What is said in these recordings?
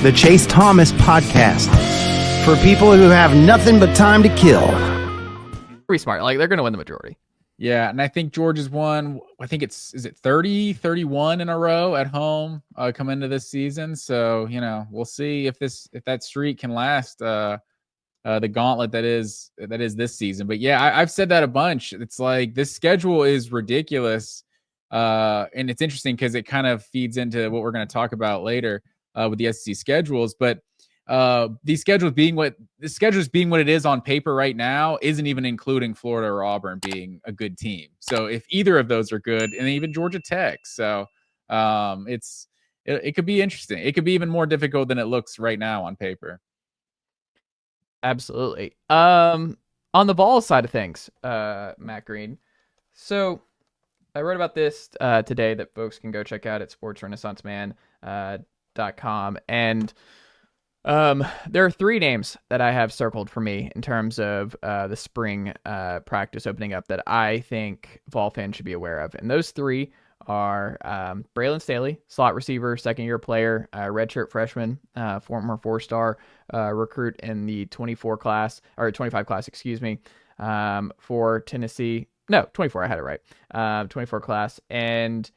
the Chase Thomas Podcast, for people who have nothing but time to kill. Pretty smart. Like, they're going to win the majority. Yeah, and I think Georgia's won, I think is it 30, 31 in a row at home coming into this season. So, we'll see if that streak can last the gauntlet that is this season. But yeah, I've said that a bunch. It's like this schedule is ridiculous. And it's interesting because it kind of feeds into what we're going to talk about later with the SEC schedules. But these schedules being what it is on paper right now isn't even including Florida or Auburn being a good team. So if either of those are good, and even Georgia Tech, so it could be interesting. It could be even more difficult than it looks right now on paper. Absolutely. On the Vols side of things, Matt Green. So I wrote about this today that folks can go check out at sportsrenaissanceman.com. And there are three names that I have circled for me in terms of the spring practice opening up that I think Vol fans should be aware of. And those three are Braylon Staley, slot receiver, second-year player, redshirt freshman, former four-star recruit in the 25 class, for Tennessee. No, 24, I had it right. 24 class. And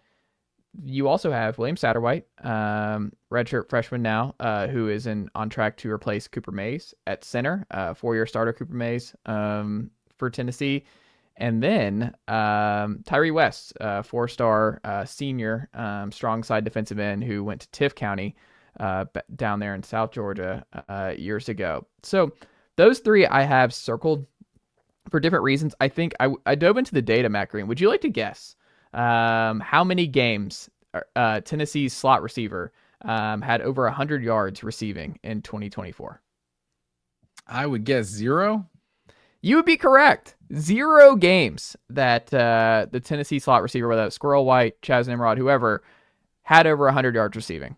you also have William Satterwhite, redshirt freshman now, who is on track to replace Cooper Mays at center, four-year starter Cooper Mays for Tennessee. And then Tyre West, four-star senior, strong side defensive end who went to Tiff County down there in South Georgia years ago. So those three I have circled for different reasons. I think I dove into the data, Matt Green. Would you like to guess how many games Tennessee's slot receiver had over 100 yards receiving in 2024? I would guess 0. You would be correct. 0 games that the Tennessee slot receiver, whether it's Squirrel White, Chaz Nimrod, whoever, had over 100 yards receiving.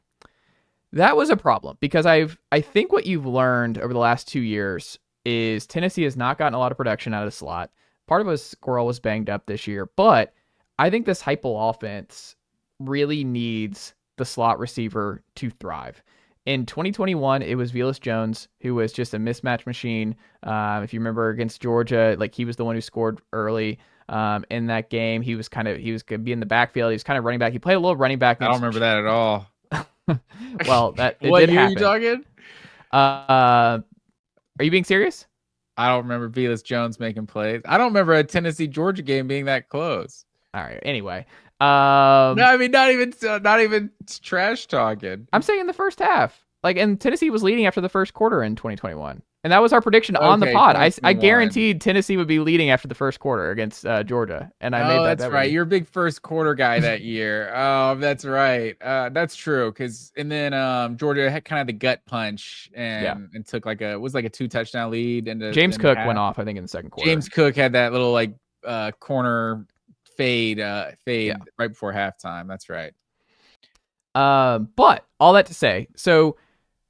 That was a problem because I think what you've learned over the last 2 years is Tennessee has not gotten a lot of production out of the slot. Part of it was Squirrel was banged up this year, but I think this Heupel offense really needs the slot receiver to thrive. In 2021, it was Velus Jones, who was just a mismatch machine. If you remember against Georgia, like he was the one who scored early in that game. He was going to be in the backfield. He was kind of running back. He played a little running back. I don't remember that at all. Well, it what did year happen. Are you talking? Are you being serious? I don't remember Velus Jones making plays. I don't remember a Tennessee-Georgia game being that close. All right. Anyway. No, I mean, not even trash talking. I'm saying in the first half. And Tennessee was leading after the first quarter in 2021. And that was our prediction on the pod. I guaranteed Tennessee would be leading after the first quarter against Georgia. And I made that. That's right. You're a big first quarter guy that year. Oh, that's right. That's true. And then Georgia had kind of the gut punch and took it was like a 2-touchdown lead. And James Cook went off, I think, in the second quarter. James Cook had that little corner fade right before halftime. That's right. But all that to say, so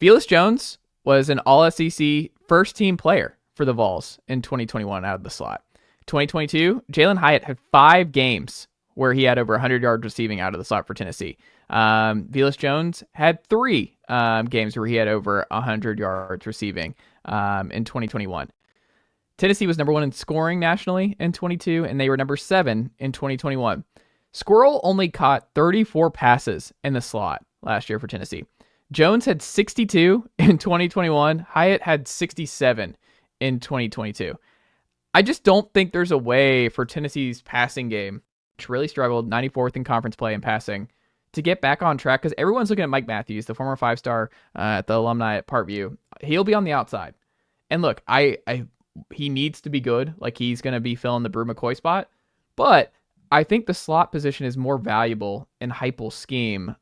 Velus Jones was an all-SEC first-team player for the Vols in 2021 out of the slot. 2022, Jalen Hyatt had 5 games where he had over 100 yards receiving out of the slot for Tennessee. Velus Jones had 3 games where he had over 100 yards receiving in 2021. Tennessee was number 1 in scoring nationally in 22, and they were number 7 in 2021. Squirrel only caught 34 passes in the slot last year for Tennessee. Jones had 62 in 2021. Hyatt had 67 in 2022. I just don't think there's a way for Tennessee's passing game, which really struggled, 94th in conference play in passing, to get back on track because everyone's looking at Mike Matthews, the former 5-star at the alumni at Parkview. He'll be on the outside. And look, he needs to be good. He's going to be filling the Brew McCoy spot. But I think the slot position is more valuable in Heupel's scheme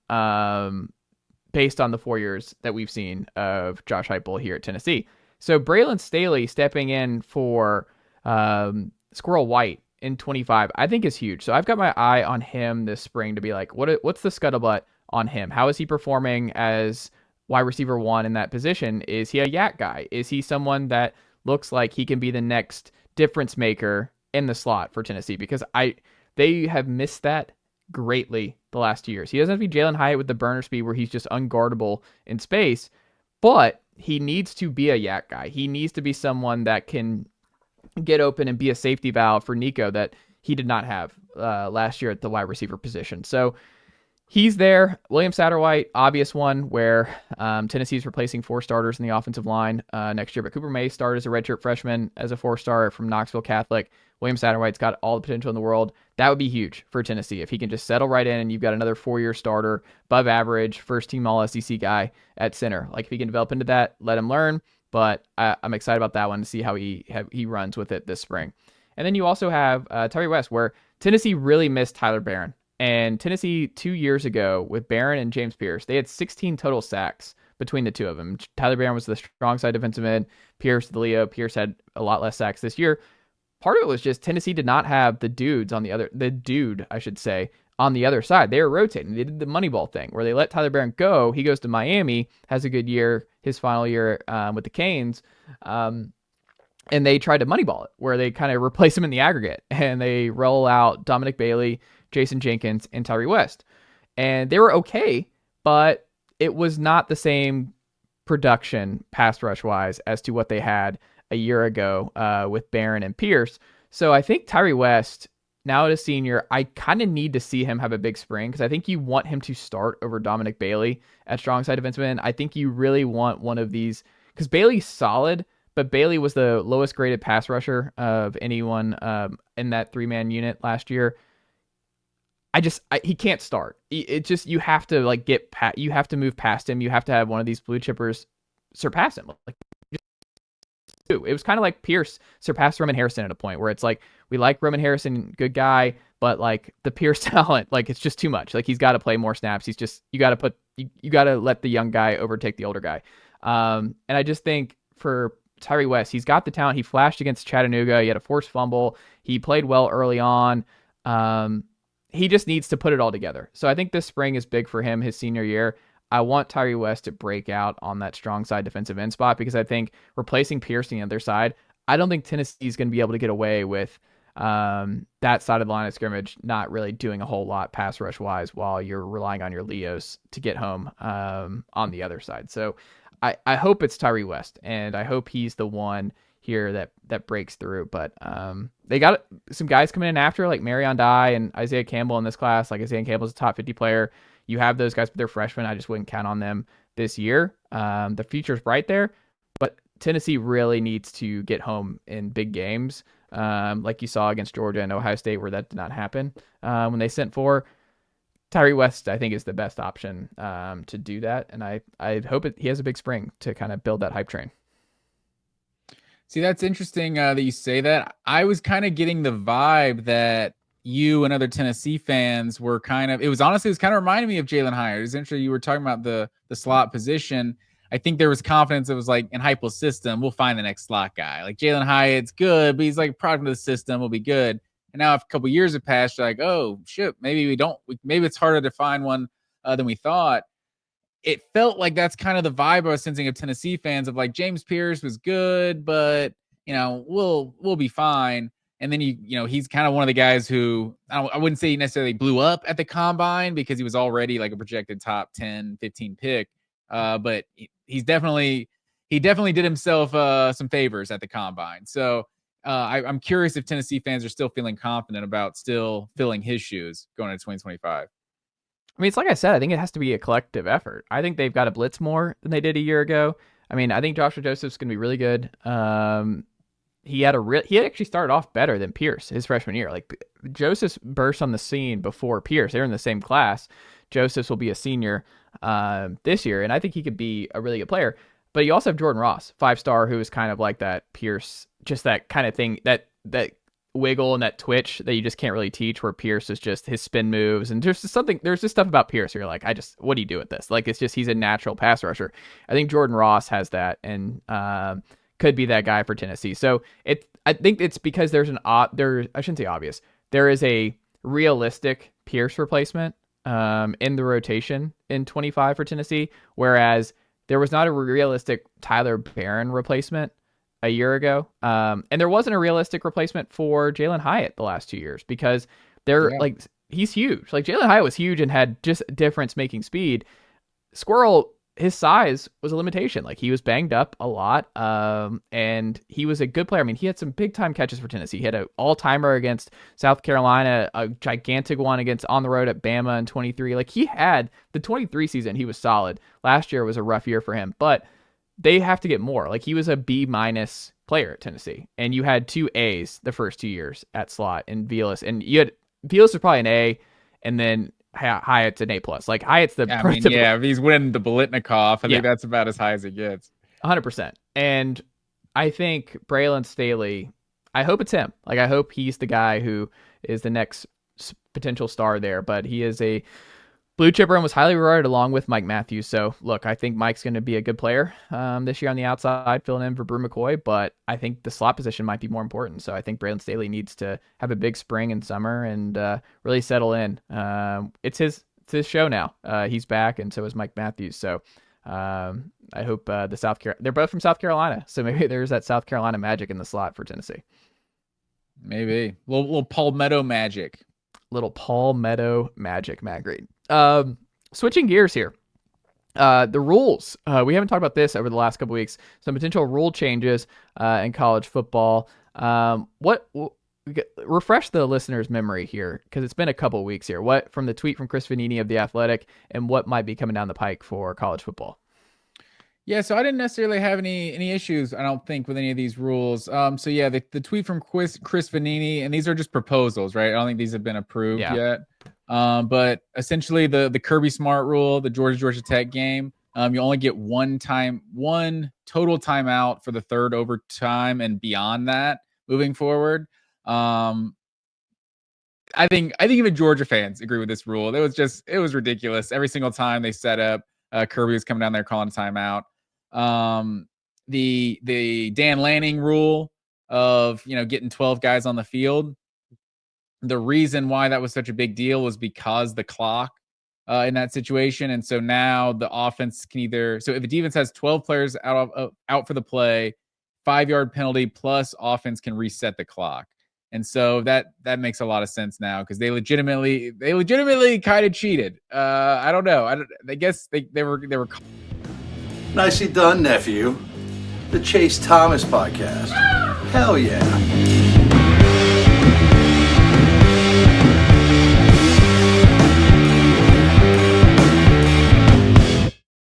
based on the 4 years that we've seen of Josh Heupel here at Tennessee. So Braylon Staley stepping in for Squirrel White in 25, I think is huge. So I've got my eye on him this spring to be like, what's the scuttlebutt on him? How is he performing as wide receiver 1 in that position? Is he a yak guy? Is he someone that looks like he can be the next difference maker in the slot for Tennessee? Because they have missed that greatly the last 2 years. He doesn't have to be Jalen Hyatt with the burner speed where he's just unguardable in space, but he needs to be a yak guy. He needs to be someone that can get open and be a safety valve for Nico that he did not have last year at the wide receiver position. So he's there. William Satterwhite, obvious one where Tennessee's replacing 4 starters in the offensive line next year. But Cooper May started as a redshirt freshman as a 4-star from Knoxville Catholic. William Satterwhite's got all the potential in the world. That would be huge for Tennessee if he can just settle right in and you've got another 4-year starter, above average, first team all SEC guy at center. Like if he can develop into that, let him learn. But I'm excited about that one to see how he runs with it this spring. And then you also have Tyre West, where Tennessee really missed Tyler Barron. And Tennessee 2 years ago with Barron and James Pierce, they had 16 total sacks between the two of them. Tyler Barron was the strong side defensive end. Pierce, the Leo. Pierce had a lot less sacks this year. Part of it was just Tennessee did not have the dude, on the other side. They were rotating. They did the Moneyball thing where they let Tyler Barron go. He goes to Miami, has a good year, his final year with the Canes. And they tried to Moneyball it where they kind of replace him in the aggregate and they roll out Dominic Bailey, Jason Jenkins, and Tyre West. And they were okay, but it was not the same production pass rush wise as to what they had a year ago with Barron and Pierce. So I think Tyre West, now as a senior, I kind of need to see him have a big spring because I think you want him to start over Dominic Bailey at strong side defenseman. I think you really want one of these because Bailey's solid, but Bailey was the lowest graded pass rusher of anyone in that 3-man unit last year. He can't start. It just, you have to you have to move past him. You have to have one of these blue chippers surpass him. It was kind of like Pierce surpassed Roman Harrison at a point where it's like, we like Roman Harrison, good guy, but like the Pierce talent, like it's just too much. Like he's got to play more snaps. He's just, you got to let the young guy overtake the older guy. And I just think for Tyre West, he's got the talent. He flashed against Chattanooga. He had a forced fumble. He played well early on. He just needs to put it all together. So I think this spring is big for him, his senior year. I want Tyre West to break out on that strong side defensive end spot because I think replacing Pierce on the other side, I don't think Tennessee's going to be able to get away with that side of the line of scrimmage not really doing a whole lot pass rush wise while you're relying on your Leos to get home on the other side. So I hope it's Tyre West, and I hope he's the one here that breaks through. But they got some guys coming in after, like Marion Dye and Isaiah Campbell in this class. Like Isaiah Campbell's a top 50 player. You have those guys, but they're freshmen. I just wouldn't count on them this year. The future's bright there, but Tennessee really needs to get home in big games, like you saw against Georgia and Ohio State, where that did not happen when they sent 4. Tyre West, I think, is the best option to do that, and I hope he has a big spring to kind of build that hype train. See, that's interesting that you say that. I was kind of getting the vibe that you and other Tennessee fans were it was kind of reminding me of Jalin Hyatt. It was interesting. You were talking about the slot position. I think there was confidence. It was like in Heupel's system, we'll find the next slot guy. Like Jalin Hyatt's good, but he's like a product of the system, will be good. And now if a couple years have passed, you're like, oh shit, maybe it's harder to find one than we thought. It felt like that's kind of the vibe I was sensing of Tennessee fans of like James Pierce was good, but we'll be fine. And then he's kind of one of the guys who I wouldn't say he necessarily blew up at the combine because he was already like a projected top 10, 15 pick. But he definitely did himself some favors at the combine. So I'm curious if Tennessee fans are still feeling confident about still filling his shoes going into 2025. I mean, it's like I said, I think it has to be a collective effort. I think they've got to blitz more than they did a year ago. I mean, I think Joshua Joseph's going to be really good. He had actually started off better than Pierce his freshman year. Like Joseph burst on the scene before Pierce. They're in the same class. Joseph's will be a senior this year, and I think he could be a really good player. But you also have Jordan Ross, 5-star, who is kind of like that Pierce, just that kind of thing, that wiggle and that twitch that you just can't really teach, where Pierce is just his spin moves. And there's just stuff about Pierce where you're like, what do you do with this? Like, it's just, he's a natural pass rusher. I think Jordan Ross has that and could be that guy for Tennessee. So I think it's because I shouldn't say obvious. There is a realistic Pierce replacement in the rotation in 25 for Tennessee, whereas there was not a realistic Tyler Barron replacement a year ago. And there wasn't a realistic replacement for Jalin Hyatt the last 2 years because he's huge. Like Jalin Hyatt was huge and had just difference making speed. Squirrel his size was a limitation. Like, he was banged up a lot, and he was a good player. I mean, he had some big time catches for Tennessee. He had an all-timer against South Carolina, a gigantic one against on the road at Bama in 23. Like, he had the 23 season, he was solid. Last year was a rough year for him, but they have to get more. Like, he was a B- player at Tennessee, and you had 2 A's the first 2 years at slot in Vilas, and you had Vilas was probably an A, and then Hyatt's an A+. Like, Hyatt's the if he's winning the Bolitnikov, I think that's about as high as it gets. 100%. And I think Braylon Staley, I hope it's him. Like, I hope he's the guy who is the next potential star there, but he is a blue chipper and was highly regarded along with Mike Matthews. So, look, I think Mike's going to be a good player this year on the outside, filling in for Brew McCoy, but I think the slot position might be more important. So I think Braylon Staley needs to have a big spring and summer and really settle in. It's his show now. He's back, and so is Mike Matthews. So I hope they're both from South Carolina, so maybe there's that South Carolina magic in the slot for Tennessee. Maybe. Little Palmetto magic. Little Palmetto magic, Matt Green. Switching gears here. The rules. We haven't talked about this over the last couple weeks. Some potential rule changes in college football. Refresh the listener's memory here, because it's been a couple weeks here. What from the tweet from Chris Vanini of The Athletic, and what might be coming down the pike for college football? Yeah, so I didn't necessarily have any issues, I don't think, with any of these rules. So yeah, the tweet from Chris Vanini, and these are just proposals, right? I don't think these have been approved yet. But essentially the Kirby Smart rule, the Georgia Tech game, you only get one total timeout for the third overtime and beyond that moving forward. I think even Georgia fans agree with this rule. It was ridiculous. Every single time they set up, Kirby was coming down there calling a timeout. The Dan Lanning rule of, getting 12 guys on the field. The reason why that was such a big deal was because the clock in that situation. And so now the offense can so if a defense has 12 players out for the play, 5-yard penalty plus offense can reset the clock. And so that makes a lot of sense now, because they legitimately kind of cheated. I don't know. I guess they were. Nicely done, nephew. The Chase Thomas podcast. Hell yeah.